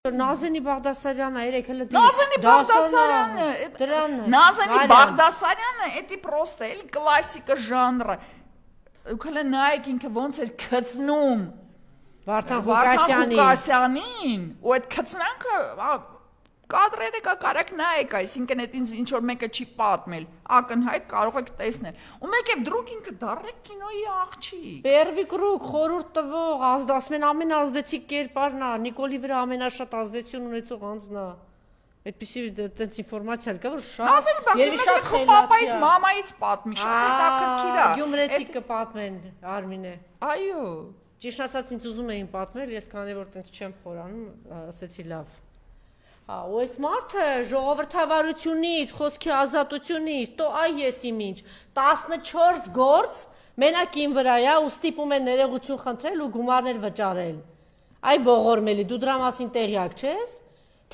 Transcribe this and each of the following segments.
Նազենի Բաղդասարյանը, երեք հլը Նազենի Բաղդասարյանը, Նազենի Բաղդասարյանը, էդի պրոստը, էլի կլասիկը ժանրը, ուքլը նայեք ինքը ոնց էր կծնում Վարդան Ղուկասյանին, ու այդ կծնանքը կադրերը կարակ նայեք, այսինքն այդ ինչ-որ մեկը չի պատմել, ակնհայտ կարող եք տեսնել, ու մեկ և դրուկ ինքը դարեք կինոյի աղջիկ։ Պերվի կրուկ, խորուրդ տվող, ազդասմեն ամեն ազդեցիկ կերպարն է, Նիկոլի վրա ամենաշատ ազդեցություն ունեցող անձն է։ Այդպիսի տենց ինֆորմացիա կա, որ շատ Նազենի Բաղդասարյանը քո պապայից, մամայից պատմի, շատ հետաքրքիր է։ Գյումրեցի կպատմեն, Արմինե։ Այո։ Ճիշտ ասած ինձ ուզում էին պատմել, ես քանի որ տենց չեմ խորանում, ասեցի լավ։ Ու այս մարդը ժողովրդավարությունից, խոսքի ազատությունից, տո այ ես իմ ինչ, 14 գործ մենակին վրա է ու ստիպում են ներողություն խնդրել ու գումարներ վճարել։ Այ ողորմելի, դու դրա մասին տեղյակ չես։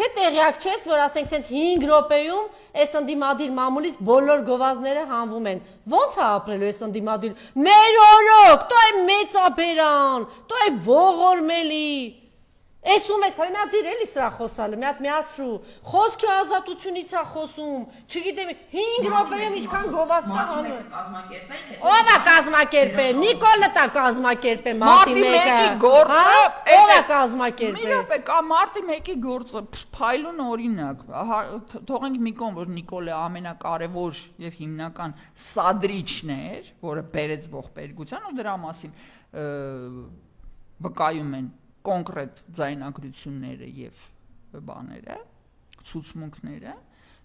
Թե տեղյակ չես, որ ասենք սենց 5 րոպեում այս ընդդիմադիր մամուլից բոլոր գովազները հանվում են։ Ոնց է ապրելու այս ընդդիմադիր։ Մեր օրոք, տո այ մեծաբերան, տո այ ողորմելի։ Էսում ես, հա մի հատ էլի սրա խոսալը, մի հատ միացրու, խոսքի ազատությունից է խոսում, չգիտեմ, 5 րոպեում ինչքան գովազ կա հանում։ Ով է կազմակերպել, Նիկոլը տա կազմակերպել, մարտի մեկը, ով է կազմակերպել։ Մի րոպե, կա մարտի մեկի գործը, փայլուն օրինակ, թողենք մի կողմ, որ Նիկոլը ամենակարևոր և հիմնական սադրիչն էր, որը բերեց ողբերգության ու դրա մասին վկայում են կոնկրետ ձայնագրությունները և բաները, ցուցմունքները,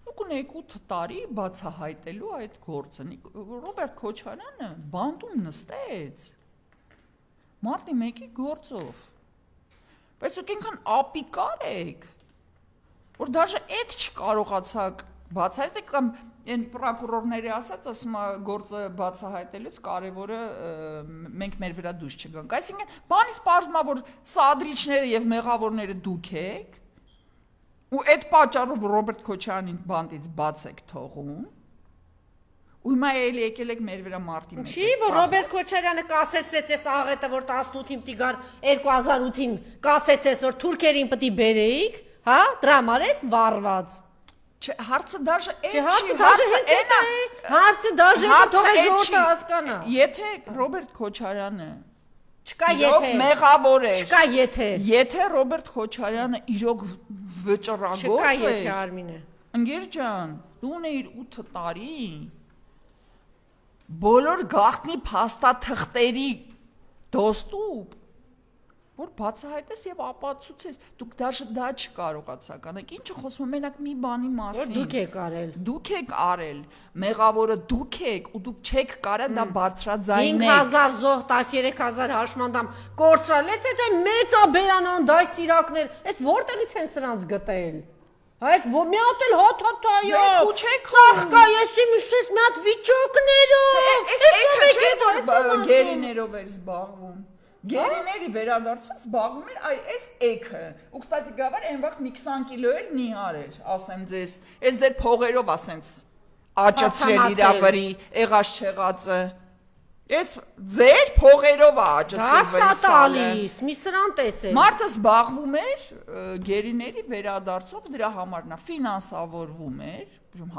ու կունեք 8 տարի բացահայտելու այդ գործը։ Ռոբերտ Քոչարյանը բանտում նստեց մարտի մեկի գործով, բայց ուք ինքան ապիկար եք, որ դաժե էդ չկարողացաք բացահայտել կամ են պրոկուրորների ասած, ասում գործը բացահայտելուց կարևորը մենք մեր վրա դուրս չգանք։ Այսինքն, բանից պարզվում է, որ սադրիչները և մեղավորները դուք եք, ու այդ պատճառով Ռոբերտ Քոչարյանին բանտից բաց եք թողում, ու հիմա էլի եկել եք մեր վրա մարտի մեկ։ Չի, որ Ռոբերտ Քոչարյանը կասեցրեց այս աղետը, որ 18-ին տիգար 2008-ին կասեցեց, որ թուրքերին պտի բերեիք, հա, դրա համար ես վարված։ Հարցը դաժե հարցը դաժե թողե ժողովուրդը հասկանա։ Եթե Ռոբերտ Քոչարյանը չկա եթե մեղավոր է, չկա եթե Ռոբերտ Քոչարյանը իրոք վճռագործ է, չկա եթե Արմինե։ Ընկեր ջան, դու ունեիր 8 տարի բոլոր գաղտնի փաստաթղթերի դոստուպ, որ բացահայտես և ապացուցես, դուք դաժե դա չկարողացաք անեք, ինչը խոսում մենակ մի բանի մասին, որ դուք եք արել, դուք եք արել, մեղավորը դուք եք ու դուք չեք կարա դա բարձրաձայնել, 5000 զոհ, 13000 հաշմանդամ կորցրել, այս մեծաբերանան դայս ծիրակներ, այս որտեղից են սրանց գտել, այս մի հատ էլ հոթոթայո, ծաղկա ես իմ իշես մի հատ վիճակներով, գերիներով էր զբաղվում, գերիների վերադարձում զբաղվում էր այս էքը, ու կստացի գավար են վաղ մի 20 կիլո էլ նիհար էր, ասեմ ձեզ, ես ձեր փողերով ասենց աճացրել իրավրի, եղած չեղածը, ես ձեր փողերով աճացրել վրի սալը, տալիս, մի սրան տեսել, մարդը զբաղվում էր գերիների վերադարձով, դրա համար նա ֆինանսավորվում էր,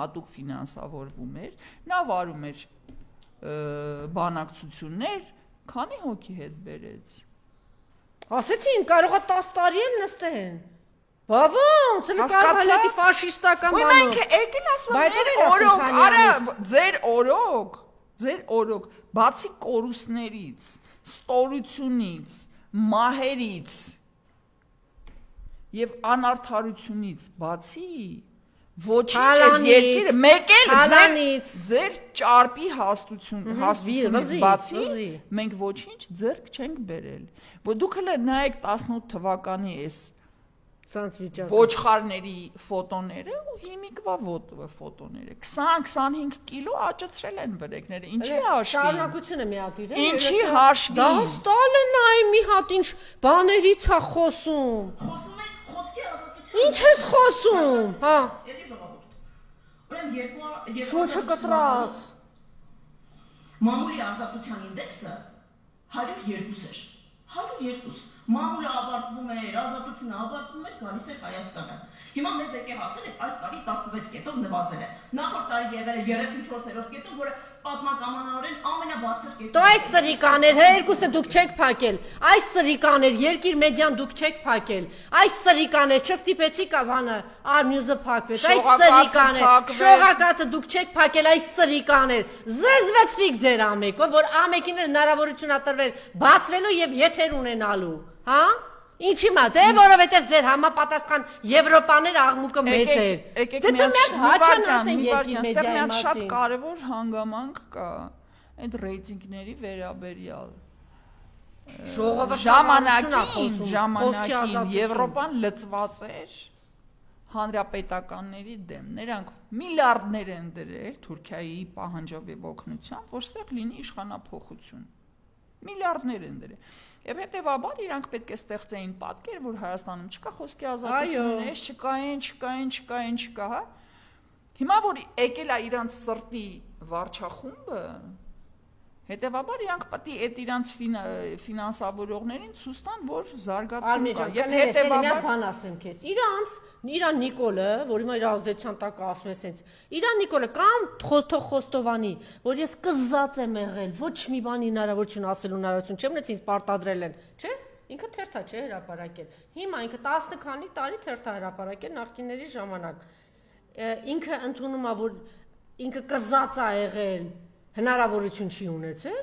հատուկ ֆինանսավորվում էր, նա վարում էր բանակցություններ, քանի հոգի հետ բերեց։ Ասեցին, կարող է 10 տարի էլ նստեն։ Բա ոնց, էլ կարող է դի ֆաշիստական բանով։ Ու մենք եկել ասում եմ, ձեր օրոք, բացի կորուստներից, ստորությունից, մահերից և անարդարությունից, բացի ոչինչ ես երկիրը, մեկ էլ ձեր ճարպի հաստությունից բացի, մենք ոչինչ ձեռք չենք բերել, որ դուք հլը նայեք 18 թվականի ես ոչխարների ֆոտոները ու հիմիկվա ֆոտոները, 20-25 կիլո աճացրել են վրեկները, ինչի հաշվի, շարունակությունը մի հատ իրեն, ինչի հաշվի, դա ստալը նայ մի հատ ինչ բաներից է խոսում, ինչ ես խոսում, հա, շունչը կտրած, մամուլի ազատության ինդեքսը 102 էր, 102, մամուլը ավարտվում էր, ազատությունը ավարտվում էր, գալիս էր Հայաստանը։ Հիմա մեզ եկե հասել է այս տարի 16 կետով նվազել է։ Նախորդ տարի եղել է 34-րդ կետով, որը պատմականորեն ամենաբարձր կետն է։ Դու այս սրիկաներ, երկուսը դուք չեք փակել։ Այս սրիկաներ, երկիր մեդիան դուք չեք փակել։ Այս սրիկաներ չստիպեցի կավանը Արմյուզը փակվեց։ Այս սրիկաներ, շողակաթը դուք չեք փակել, այս սրիկաներ։ Զզվեցրիք ձեր ամեկով, որ ամեկին հնարավորություն ա տրվել բացվելու եւ եթեր ունենալու, հա? Ինչի՞ մա, դե որովհետեւ ձեր համապատասխան Եվրոպաներ աղմուկը մեծ էր։ Դե դու մի հատ հաճան ասեն երկիր մի մեդիայի հատ շատ մասին։ կարևոր հանգամանք կա այդ ռեյտինգների վերաբերյալ։ Ժամանակին Եվրոպան լծված էր հանրապետականների դեմ։ Նրանք միլիարդներ են դրել Թուրքիայի պահանջով եւ օգնությամբ, որ ստեղ լինի իշխանափոխություն։ Միլիարդներ են դրել։ Եվ հետևաբար իրանք պետք է ստեղծեին պատկեր, որ Հայաստանում չկա խոսքի ազատություն, չկա, հա։ Հիմա որ եկել է իրանց սրտի վարչախումբը, հետևաբար իրանք պետք է այդ իրանց ֆինանսավորողներին ցույց տան, որ զարգացում կա։ Եվ հետևաբար բան ասեմ քեզ։ Իրան Նիկոլը, որ հիմա իր ազդեցության տակ ասում է սենց, Իրան Նիկոլը կամ Խոստովանի, որ ես կզած եմ եղել, ոչ մի բան հնարավորություն ասելու հնարավորություն չեմ ունեցել, ինձ պարտադրել են, չէ՞։ Ինքը թերթա չէ հրապարակել։ Հիմա ինքը 10 քանի տարի թերթա հրապարակել նախկինների ժամանակ։ Ինքը ընդունում է, որ ինքը կզած է եղել, հնարավորություն չի ունեցել։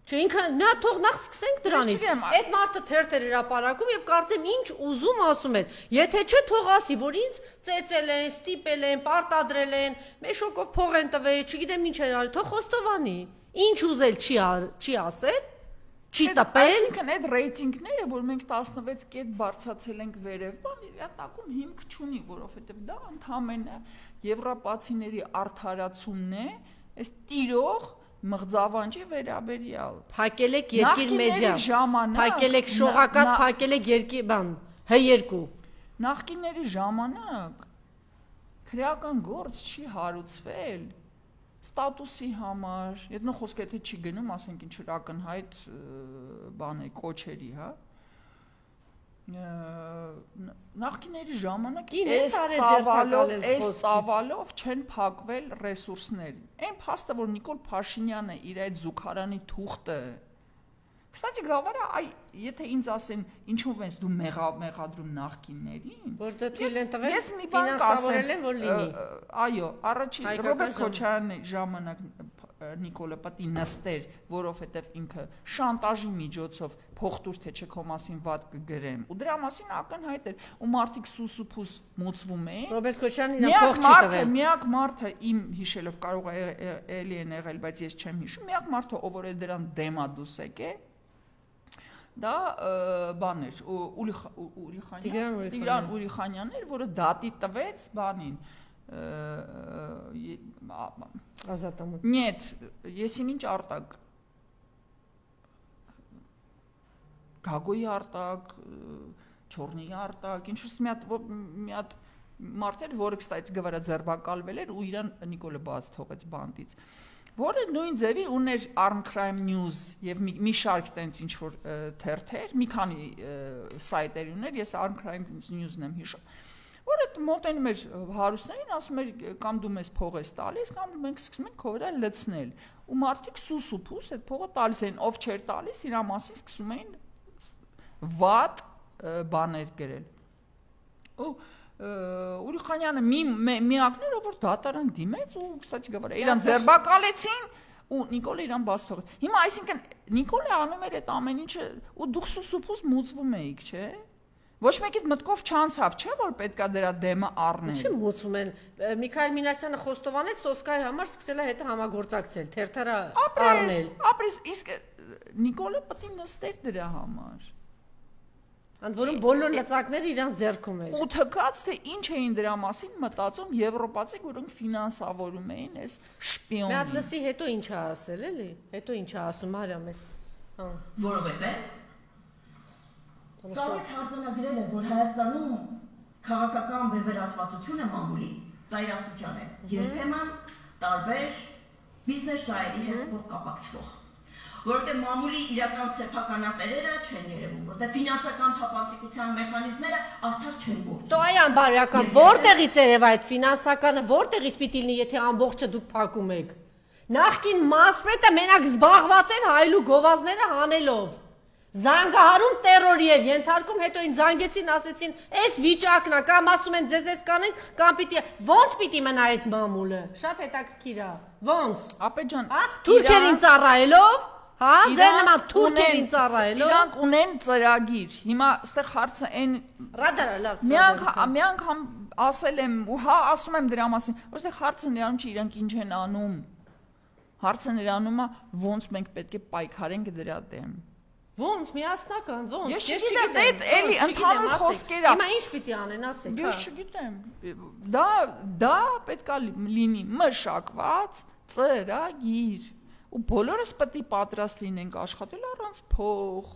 Չէ, ինքը նա թող նախ սկսենք դրանից։ Այդ մարդը թերթեր հրապարակում եւ կարծեմ ինչ ուզում ասում են։ Եթե չէ, թող ասի, որ ինձ ծեծել են, ստիպել են, պարտադրել են, մեշոկով փող են տվել, չգիտեմ ինչ են արել, թող խոստովանի։ Ինչ ուզել չի ասել, չի տպել։ Այսինքն այդ ռեյտինգները, որ մենք 16 կետ բարձրացել ենք վերև, բան իրատակում հիմք չունի, որովհետեւ դա ընդհանրապես եվրոպացիների արդարացումն է, այս տիրող մղձավանջի վերաբերյալ։ Փակել եք երկիր մեդիա, փակել եք շողակաթ, փակել եք երկիր բան, H2։ Նախկինների ժամանակ քրեական գործ չի հարուցվել ստատուսի համար, եթե խոսքը եթե չի գնում, ասենք ինչ որ ակնհայտ բաներ, կոչերի, հա։ Նախկինների ժամանակ այս ծավալով չեն փակվել ռեսուրսներ։ Այն փաստը, որ Նիկոլ Փաշինյանը իր այդ զուգարանի թուղթը, Կստացի գավառը, եթե ինձ ասեն, ինչու՞վ ես դու մեղադրում նախկիններին, որ դե թույլ են տվել, ֆինանսավորել են, որ լինի։ Այո, առաջին Ռոբերտ Քոչարյանի ժամանակ Նիկոլը պատի նստեր, որովհետև ինքը շանտաժի միջոցով փոխտուր թե չէ քո մասին վատ կգրեմ։ Ու դրա մասին ակնհայտ էր, ու մարդիկ սուսուփուս մոծվում էին։ Ռոբերտ Քոչարյանն իրան փող չի տվել։ Միակ մարդը իմ հիշելով կարող է էլի են եղել, բայց ես չեմ հիշում, միակ մարդը, ով որ դրան դեմա դուս եկե, դա բան էր, Տիգրան Ուրիխանյանն էր, որը դատի տվեց բանին Ազատամոտ։ Нет, եսին ինչ արտակ Գագոյի արտակ, Չորնիի արտակ, ինչ-որ մի հատ մարդեր, որը կստայց գվարա ձերբակալվել էր ու իրան Նիկոլը բաց թողեց բանդից, որը նույն ձևի ուներ Arm Crime News եւ մի շարք տենց ինչ-որ թերթեր, մի քանի սայտեր ուներ, ես Arm Crime News-ն եմ հիշում, որը մոտենում էր հարուստներին, ասում էր կամ դու մեզ փող ես տալիս, կամ մենք սկսում ենք քո վրա լցնել, ու մարդիկ սուսուփուս այդ փողը տալիս էին, ով չէր տալիս, իր մասին սկսում էին վատ բաներ գրել։ Ու Ուրիխանյանը միակներ, ով որ դատարան դիմեց ու կստացի գավառ, իրան ձերբակալեցին ու Նիկոլը իրան բաց թողեց։ Հիմա այսինքն Նիկոլը անում էր այդ ամեն ինչը ու դուք սուսուփուս մուծվում էիք, չէ՞։ Ոչ մեկից մտքով չանցավ, չէ՞ որ պետքա դրա դեմը առնել։ Չի մուծում են։ Միքայել Մինասյանը խոստովանեց Սոսկայի համար սկսել է հետը համագործակցել, թերթերը առնել։ Ապրես, իսկ Նիկոլը պետք է նստեր դրա համար։ Ընդ որում բոլոր լծակները իրանց ձեռքում էր։ Ու թքած թե ինչ էին դրա մասին մտածում եվրոպացիք, որոնք ֆինանսավորում էին այս շպիոնին։ Մի հատ լսի հետո ինչ է ասել, էլի։ Հետո ինչ է ասում հարամ ես։ Հա։ Որովհետև Կարից հարձանագրել է, որ Հայաստանում քաղաքական վեվերացվածությունը մամուլի ծայրաստիճան է, երբեմն տարբեր բիզնես շահերի հետ փոխկապակցվող։ որովհետև մամուլի իրական սեփականատերերը չեն երևում, որովհետև ֆինանսական թափանցիկության մեխանիզմները արդար չեն գործում։ Տոյան բարյական, որտեղից երև այդ ֆինանսականը որտեղից պիտի լինի, եթե ամբողջը դուք փակում եք։ Նախկին մասպետը մենակ զբաղված են հայլու գովազները հանելով։ Զանգահարում տերորի էր ենթարկում, հետո ինձ զանգեցին, ասեցին, «Էս վիճակն է, կամ ասում են ձեզ էս կանենք, կամ պիտի ո՞նց պիտի մնա այդ մամուլը»։ Շատ հետաքրքիր է։ Ո՞նց։ Ապեջան, Հա, թուրքերին ծառայելով, հա, ձեր նման թուրքերին ծառայելով։ Իրանք ունեն ծրագիր։ Հիմա այստեղ հարցը այն Ռադարա լավ։ մի անգամ ասել եմ, ու հա ասում եմ դրա մասին, որ այստեղ հարցը նրանում չի, իրանք ինչ են անում։ Հարցը նրանում է, ոնց մենք պետք է պայքարենք դրա դեմ։ Ոնց միասնական, ոնց։ Ես չգիտեմ, էլի ընդհանուր խոսքեր է։ Հիմա ինչ պիտի անեն, ասեք, հա։ Ես չգիտեմ։ Դա պետք է լինի մշակված ծրագիր։ Ու բոլորս պետք է պատրաստ լինենք աշխատել առանց փող։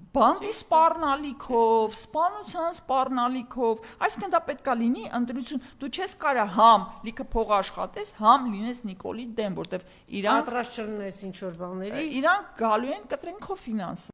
Բանդի սպառնալիքով, սպանության սպառնալիքով, այսինքն դա պետք է լինի ընտրություն։ Դու չես կարա համ լիքը փող աշխատես, համ լինես Նիկոլի դեմ, որտեվ իրանք պատրաստ չլինես ինչ որ բաների։ Իրանք գալու են կտրեն քո ֆինանսը։